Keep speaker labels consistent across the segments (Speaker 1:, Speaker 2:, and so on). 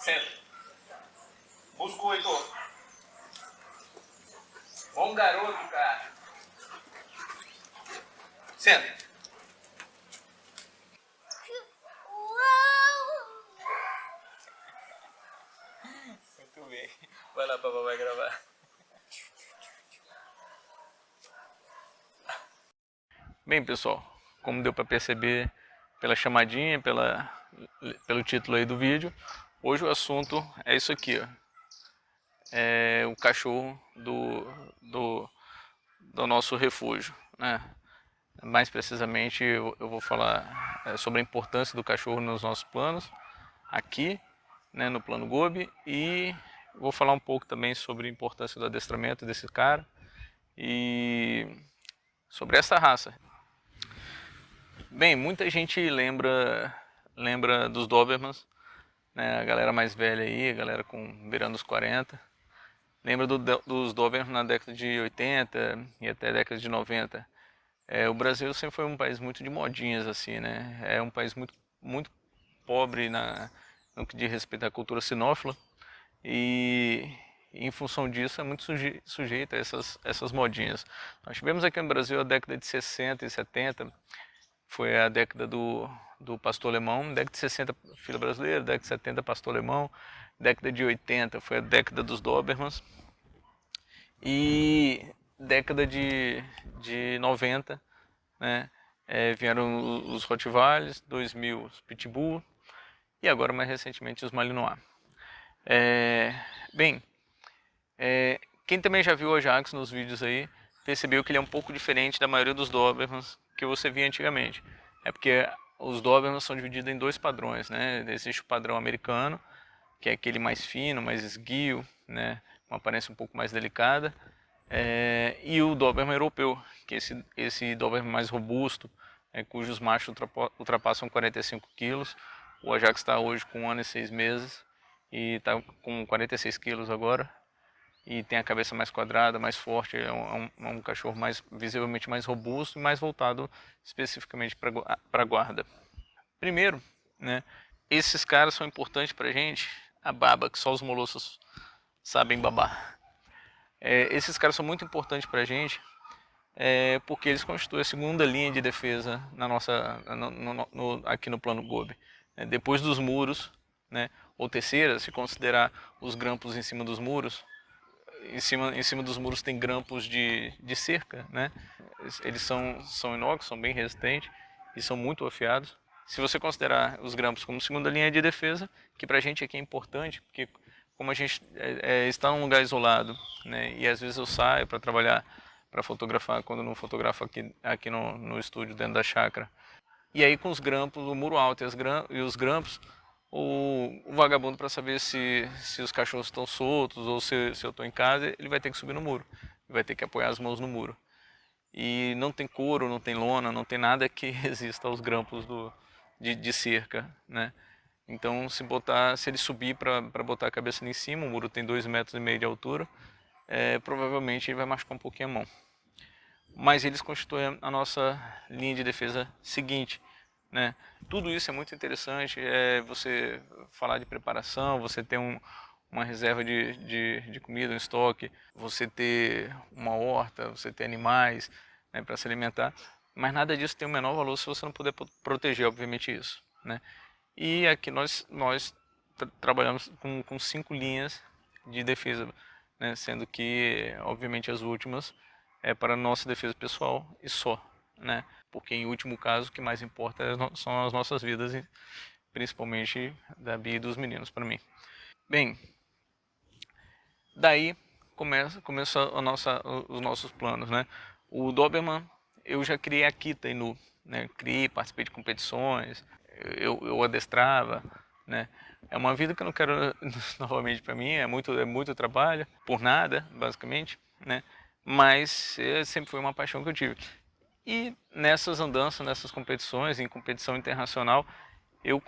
Speaker 1: Senta. Buscou, Heitor. Bom garoto, cara. Senta. Muito bem. Vai lá, papai vai gravar. Bem, pessoal, como deu para perceber pela chamadinha, pelo título aí do vídeo, hoje o assunto é isso aqui, ó. É o cachorro do nosso refúgio, né? Mais precisamente eu vou falar sobre a importância do cachorro nos nossos planos, aqui, né, no plano Gobi, e vou falar um pouco também sobre a importância do adestramento desse cara e sobre essa raça. Bem, muita gente lembra dos Dobermans, né, a galera mais velha aí, a galera com beirando os 40, lembra dos Dobermans na década de 80 e até a década de 90. O Brasil sempre foi um país muito de modinhas, assim, né? É um país muito pobre no que diz respeito à cultura sinófila e em função disso é muito sujeito a essas modinhas. Nós tivemos aqui no Brasil a década de 60 e 70, foi a década do pastor alemão, década de 60 fila brasileira, década de 70 pastor alemão, década de 80 foi a década dos Dobermans e década de 90, né, vieram os Rottweilers, 2000 os Pitbull e agora mais recentemente os Malinois. Bem, quem também já viu o Ajax nos vídeos aí, percebeu que ele é um pouco diferente da maioria dos Dobermans que você via antigamente. É porque os Dobermans são divididos em dois padrões, né? Existe o padrão americano, que é aquele mais fino, mais esguio, né? Uma aparência um pouco mais delicada. E o Doberman europeu, que é esse Doberman mais robusto, cujos machos ultrapassam 45 quilos. O Ajax está hoje com 1 ano e 6 meses e está com 46 quilos agora. E tem a cabeça mais quadrada, mais forte, é um cachorro visivelmente mais robusto e mais voltado especificamente para a guarda. Primeiro, né, esses caras são importantes para a gente, a baba, que só os molossos sabem babar. Esses caras são muito importantes para a gente porque eles constituem a segunda linha de defesa na nossa, aqui no plano Gobi. Depois dos muros, né, ou terceira, se considerar os grampos em cima dos muros, em cima dos muros tem grampos de cerca, né? Eles são inox, são bem resistentes e são muito afiados. Se você considerar os grampos como segunda linha de defesa, que pra gente aqui é importante, porque como a gente está num lugar isolado, né? E às vezes eu saio para trabalhar, para fotografar, quando eu não fotografo aqui no estúdio dentro da chácara. E aí com os grampos, o muro alto e os grampos, o vagabundo, para saber se os cachorros estão soltos ou se eu estou em casa, ele vai ter que subir no muro, vai ter que apoiar as mãos no muro. E não tem couro, não tem lona, não tem nada que resista aos grampos de cerca, né? Então se ele subir para botar a cabeça ali em cima, o muro tem 2,5 metros de altura, provavelmente ele vai machucar um pouquinho a mão. Mas eles constituem a nossa linha de defesa seguinte, né? Tudo isso é muito interessante, você falar de preparação, você ter uma reserva de comida, um estoque, você ter uma horta, você ter animais, né, para se alimentar, mas nada disso tem o menor valor se você não puder proteger, obviamente, isso, né? E aqui nós trabalhamos com 5 linhas de defesa, né, sendo que, obviamente, as últimas é para nossa defesa pessoal e só, né? Porque em último caso o que mais importa são as nossas vidas, principalmente da Bia e dos meninos para mim. Bem, daí começa os nossos planos, né? O Doberman eu já criei aqui Tainu, né? Criei, participei de competições, eu adestrava, né? É uma vida que eu não quero novamente para mim, é muito trabalho, por nada, basicamente, né? Mas sempre foi uma paixão que eu tive. E nessas andanças, nessas competições, em competição internacional, eu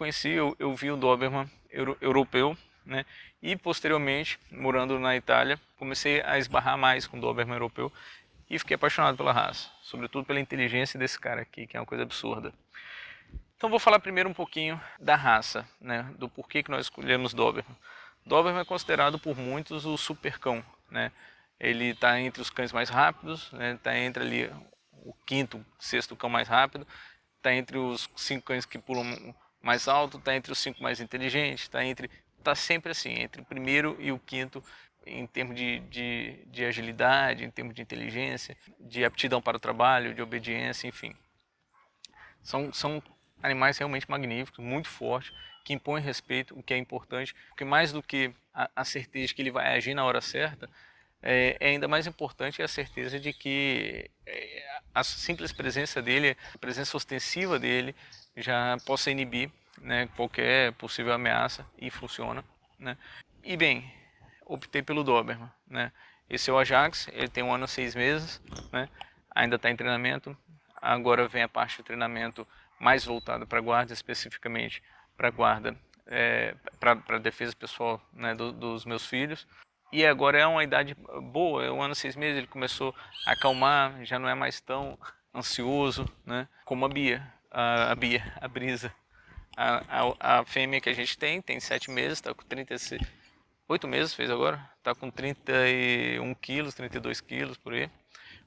Speaker 1: vi o Doberman europeu, né? E posteriormente, morando na Itália, comecei a esbarrar mais com o Doberman europeu e fiquei apaixonado pela raça, sobretudo pela inteligência desse cara aqui, que é uma coisa absurda. Então vou falar primeiro um pouquinho da raça, né, do porquê que nós escolhemos Doberman. Doberman é considerado por muitos o super cão, né? Ele está entre os cães mais rápidos, né? Está entre ali o quinto, sexto cão mais rápido, está entre os 5 cães que pulam mais alto, está entre os 5 mais inteligentes, está sempre assim, entre o primeiro e o quinto em termos de agilidade, em termos de inteligência, de aptidão para o trabalho, de obediência, enfim. São animais realmente magníficos, muito fortes, que impõem respeito, o que é importante, porque mais do que a certeza de que ele vai agir na hora certa, é ainda mais importante a certeza de que a simples presença dele, a presença ostensiva dele, já possa inibir, né, qualquer possível ameaça, e funciona, né. E bem, optei pelo Doberman, né. Esse é o Ajax, ele tem 1 ano e 6 meses, né, ainda está em treinamento. Agora vem a parte do treinamento mais voltada para a guarda, especificamente para a guarda, para a defesa pessoal, né, dos meus filhos. E agora é uma idade boa, é 1 ano e 6 meses, ele começou a acalmar, já não é mais tão ansioso, né, como a Bia, a Brisa. A fêmea que a gente tem 7 meses, está com 36, 8 meses fez agora, está com 31 quilos, 32 quilos por aí. A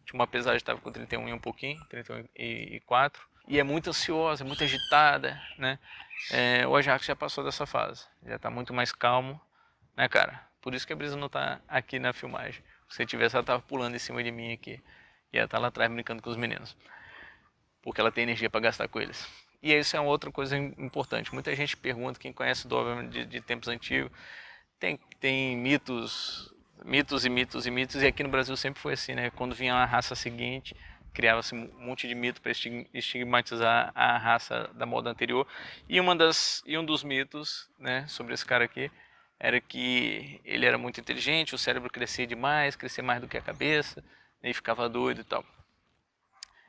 Speaker 1: última pesagem estava com 31 e um pouquinho, 31,4. E é muito ansiosa, muito agitada, né? O Ajax já passou dessa fase, já está muito mais calmo, né, cara? Por isso que a Brisa não tá aqui na filmagem. Se tivesse, ela tava pulando em cima de mim aqui. E ela tá lá atrás brincando com os meninos. Porque ela tem energia para gastar com eles. E isso é uma outra coisa importante. Muita gente pergunta, quem conhece o Doberman de tempos antigos, tem mitos e mitos e mitos. E aqui no Brasil sempre foi assim, né? Quando vinha a raça seguinte, criava-se um monte de mito para estigmatizar a raça da moda anterior. E um dos mitos, né, sobre esse cara aqui era que ele era muito inteligente, o cérebro crescia demais, crescia mais do que a cabeça, e ficava doido e tal.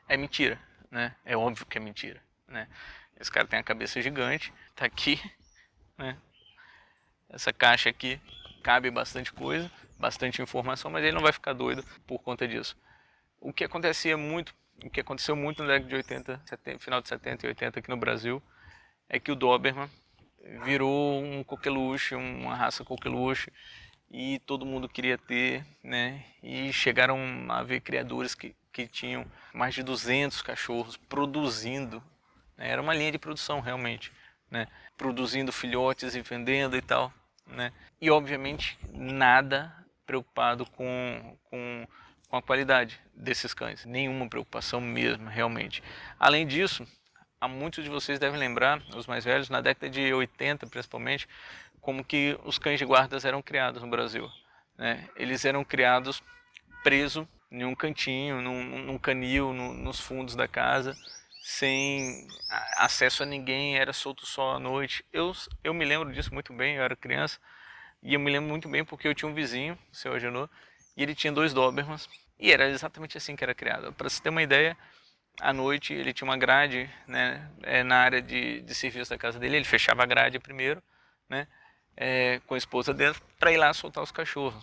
Speaker 1: É mentira, né? É óbvio que é mentira, né? Esse cara tem a cabeça gigante, tá aqui, né? Essa caixa aqui cabe bastante coisa, bastante informação, mas ele não vai ficar doido por conta disso. O que aconteceu muito na década de 80, 70, final de 70 e 80 aqui no Brasil, é que o Doberman virou um coqueluche, uma raça coqueluche, e todo mundo queria ter, né? E chegaram a ver criadores que tinham mais de 200 cachorros produzindo, né? Era uma linha de produção realmente, né? Produzindo filhotes e vendendo e tal, né? E obviamente nada preocupado com a qualidade desses cães, nenhuma preocupação mesmo, realmente. Além disso, muitos de vocês devem lembrar, os mais velhos, na década de 80 principalmente, como que os cães de guardas eram criados no Brasil, né? Eles eram criados presos em um cantinho, num canil, nos fundos da casa, sem acesso a ninguém, era solto só à noite. Eu me lembro disso muito bem, eu era criança, e eu me lembro muito bem porque eu tinha um vizinho, o seu Agenor, e ele tinha 2 Dobermans, e era exatamente assim que era criado. Para você ter uma ideia, à noite ele tinha uma grade, né, na área de serviço da casa dele, ele fechava a grade primeiro, né, com a esposa dentro, para ir lá soltar os cachorros.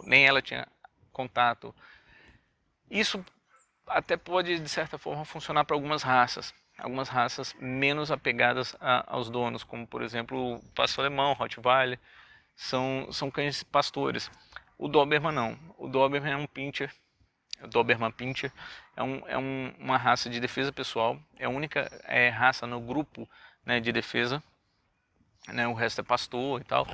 Speaker 1: Nem ela tinha contato. Isso até pode, de certa forma, funcionar para algumas raças menos apegadas aos donos, como por exemplo o pastor alemão, Rottweiler, são cães pastores. O Doberman não, o Doberman é um pincher, o Doberman Pinscher uma raça de defesa pessoal, é a única raça no grupo, né, de defesa, né, o resto é pastor e tal.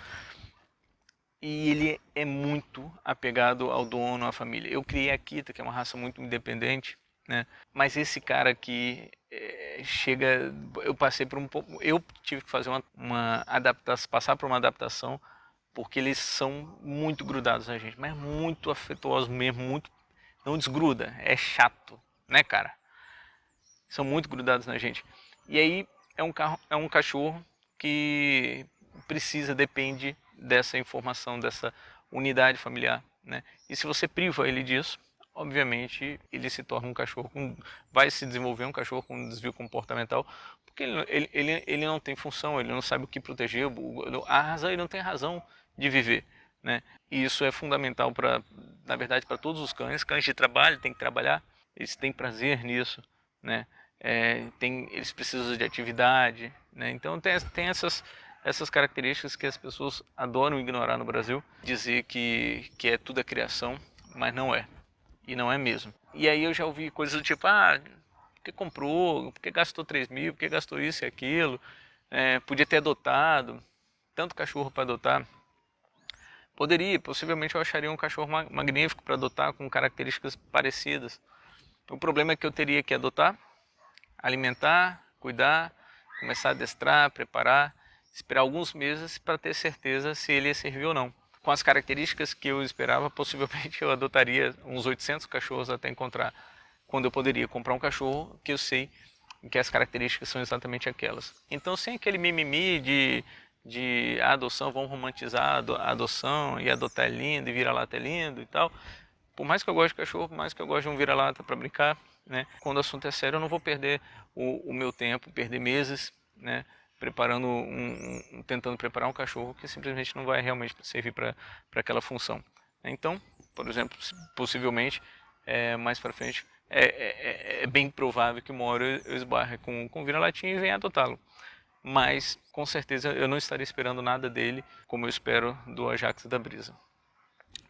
Speaker 1: E ele é muito apegado ao dono, à família. Eu criei a Akita, que é uma raça muito independente, né? Mas esse cara aqui chega, eu passei por um pouco, eu tive que fazer uma adaptação, passar por uma adaptação, porque eles são muito grudados na gente, mas muito afetuosos mesmo, muito, não desgruda, é chato, né, cara? São muito grudados na gente. E aí é um cachorro que depende dessa informação, dessa unidade familiar, né? E se você priva ele disso, obviamente ele se torna um cachorro vai se desenvolver um cachorro com um desvio comportamental, porque ele não tem função, ele não sabe o que proteger, ele não tem razão de viver, né? E isso é fundamental para, na verdade, para todos os cães. Cães de trabalho têm que trabalhar, eles têm prazer nisso, né? eles precisam de atividade, né? Então tem essas características que as pessoas adoram ignorar no Brasil, dizer que tudo é criação, mas não é, e não é mesmo. E aí eu já ouvi coisas do tipo, por que comprou, por que gastou 3 mil, por que gastou isso e aquilo, podia ter adotado, tanto cachorro para adotar. Poderia, possivelmente eu acharia um cachorro magnífico para adotar, com características parecidas. O problema é que eu teria que adotar, alimentar, cuidar, começar a adestrar, preparar, esperar alguns meses para ter certeza se ele ia servir ou não. Com as características que eu esperava, possivelmente eu adotaria uns 800 cachorros até encontrar quando eu poderia comprar um cachorro que eu sei que as características são exatamente aquelas. Então, sem aquele mimimi de adoção, vão romantizar a adoção e adotar é lindo e vira-lata é lindo e tal. Por mais que eu goste de cachorro, por mais que eu goste de um vira-lata para brincar, né? Quando o assunto é sério, eu não vou perder o meu tempo, perder meses, né? Tentando preparar um cachorro que simplesmente não vai realmente servir para aquela função. Então, por exemplo, possivelmente, mais para frente, é bem provável que uma hora eu esbarre com um vira-latinha e venha adotá-lo. Mas, com certeza, eu não estaria esperando nada dele como eu espero do Ajax e da Brisa.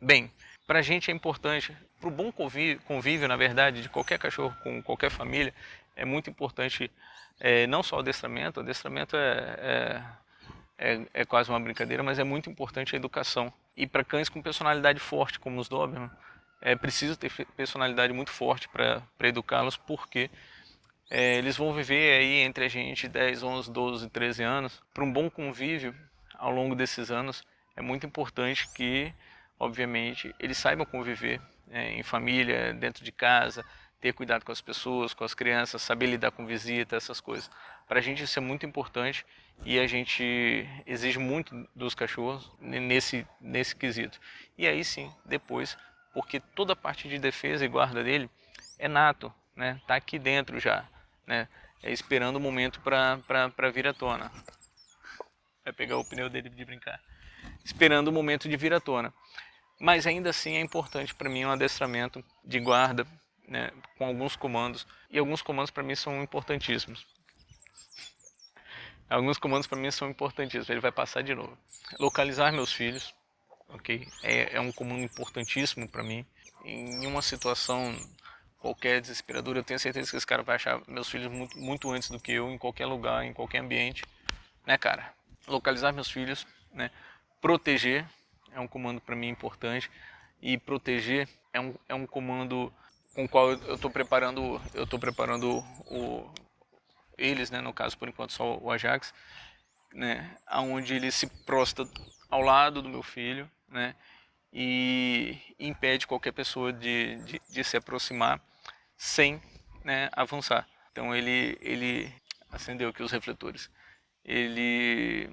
Speaker 1: Bem, para a gente é importante, para o bom convívio, na verdade, de qualquer cachorro com qualquer família, é muito importante não só o adestramento é quase uma brincadeira, mas é muito importante a educação. E para cães com personalidade forte, como os Doberman, é preciso ter personalidade muito forte para educá-los, porque eles vão viver aí entre a gente 10, 11, 12, 13 anos. Para um bom convívio ao longo desses anos, é muito importante que, obviamente, eles saibam conviver em família, dentro de casa, ter cuidado com as pessoas, com as crianças, saber lidar com visita, essas coisas. Para a gente isso é muito importante e a gente exige muito dos cachorros nesse quesito. E aí sim, depois, porque toda a parte de defesa e guarda dele é nato, né? Tá aqui dentro já, né? Esperando o momento para vir à tona. Vai pegar o pneu dele de brincar. Esperando o momento de vir à tona. Mas ainda assim é importante para mim um adestramento de guarda, né, com alguns comandos. E alguns comandos para mim são importantíssimos. Alguns comandos para mim são importantíssimos. Ele vai passar de novo. Localizar meus filhos, ok? É um comando importantíssimo para mim. Em uma situação qualquer desesperadora, eu tenho certeza que esse cara vai achar meus filhos muito, muito antes do que eu, em qualquer lugar, em qualquer ambiente, né, cara? Localizar meus filhos, né? Proteger é um comando para mim importante, e proteger é um comando com o qual eu estou preparando eles, né, no caso por enquanto só o Ajax, né, aonde ele se prostra ao lado do meu filho, né, e impede qualquer pessoa de se aproximar sem, né, avançar. Então ele acendeu aqui os refletores. Ele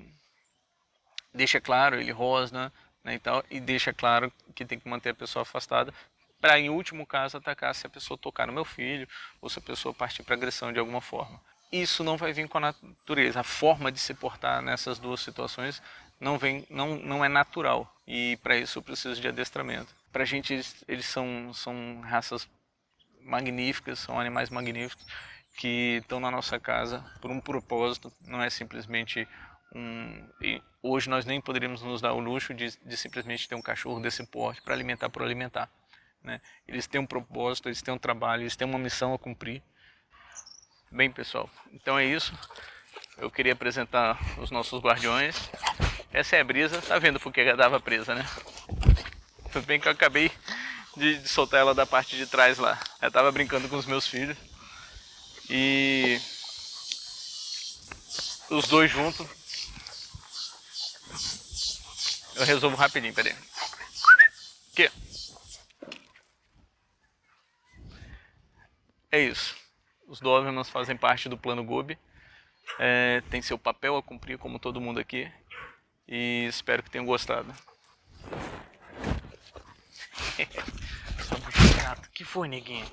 Speaker 1: deixa claro, ele rosna, né, e tal, e deixa claro que tem que manter a pessoa afastada para, em último caso, atacar se a pessoa tocar no meu filho ou se a pessoa partir para agressão de alguma forma. Isso não vai vir com a natureza. A forma de se portar nessas duas situações não é natural, e para isso eu preciso de adestramento. Para a gente eles são raças magníficas, são animais magníficos que estão na nossa casa por um propósito, não é simplesmente e hoje nós nem poderíamos nos dar o luxo de simplesmente ter um cachorro desse porte para alimentar por alimentar, né? Eles têm um propósito, eles têm um trabalho, eles têm uma missão a cumprir. Bem, pessoal, então é isso. Eu queria apresentar os nossos guardiões. Essa é a Brisa, tá vendo porque ela dava presa, né? Tudo bem que eu acabei de soltar ela da parte de trás lá. Ela tava brincando com os meus filhos. E os dois juntos. Eu resolvo rapidinho, peraí. Aqui. É isso. Os Dobermans fazem parte do plano Gobi. Tem seu papel a cumprir, como todo mundo aqui. E espero que tenham gostado. Só muito chato. Que foi, neguinho?